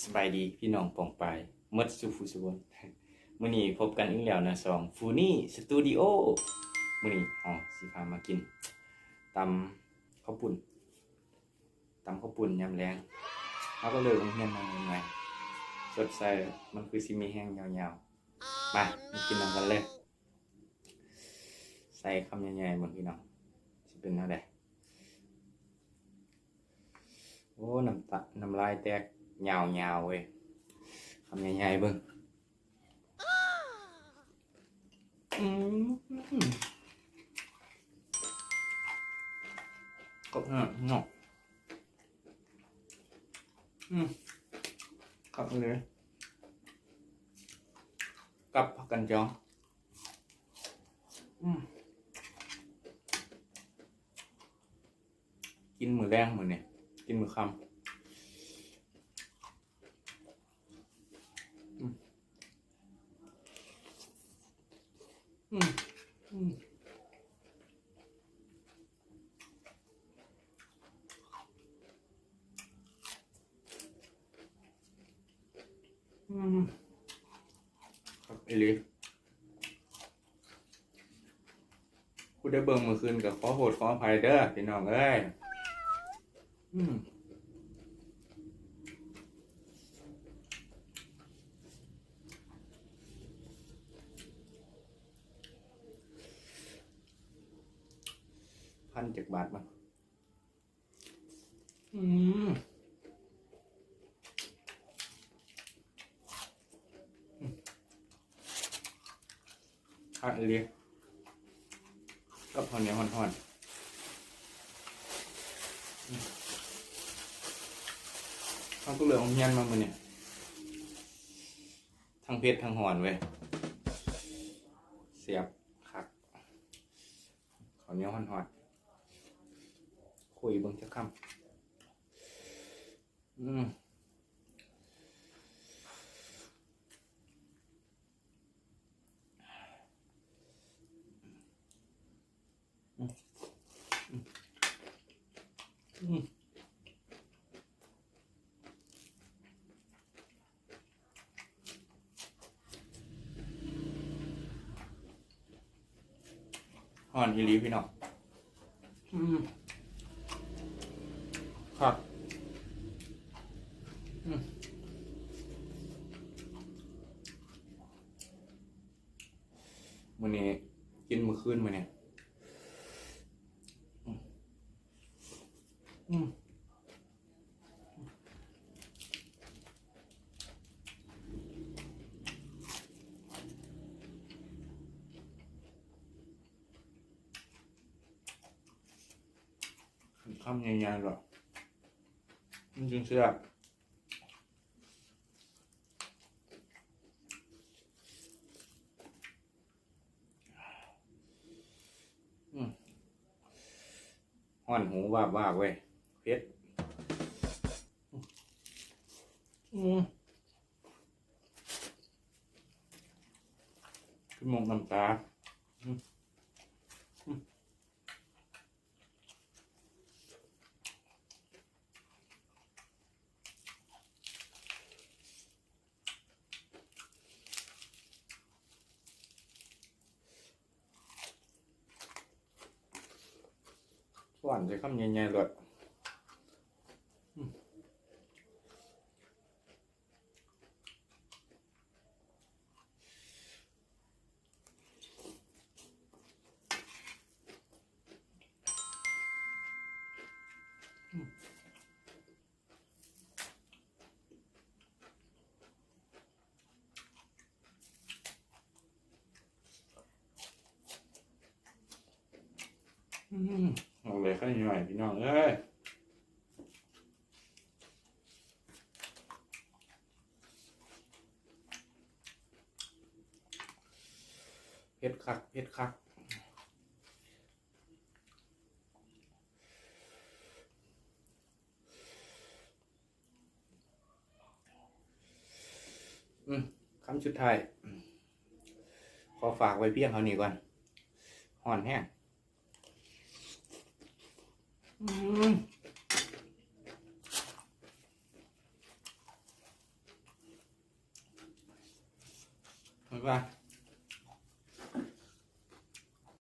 สบายดีพี่น้องปองปายมดสุฟุสุบนมื้อนี้พบกันอีกแล้วนะฟูนี่สตูดิโอมื้อนี้สิพามากินตำข้าวปุ้นยามแลงเราก็เลยโรงเรียนมาใหม่ๆสดใสมันคือสิมีแห้งยาวๆมากินนำกันเลยใส่คำใหญ่ๆหมดพี่น้องสิเป็นแนวใดโอ้น้ำลายแตกยาวๆเว้ยคำใหญ่ๆเบิ่งก็เนาะครับเลยกับผักกันจองกินมื้อแรงมื้อเนี่ยกินมื้อค่ำครับอีหลีผู้ได้เบิ่งเมื่อคืนกับขอโทษขออภัยเด้อพี่น้องเอ้ย1,000 บาทมั้งขาดเลยกับข้าวเหนียวห่อนๆข้าวตุ้เหลืองเฮียนมามื้อเนี่ยทั้งเผ็ดทั้งห่อนเว้ยเสียบคักข้าวเหนียวห่อนๆคุยเบิ่งจักคำห่อนอีหลีพี่น้องครับมื้อนี้กินมื้อคืนมื้อเนี่ยคำใหญ่ๆหรอมันจึงเสียบห่อนหูว่าเว้ยเผ็ดขึ้นมองน้ำตาหวานใส่คำใหญ่ๆเลยเอาเลยข้าวเหนียวพี่น้องเอ้ยเผ็ดคักคำสุดท้ายขอฝากไว้เพียงเท่านี้ก่อนห่อนแห้ง บ๊ายบาย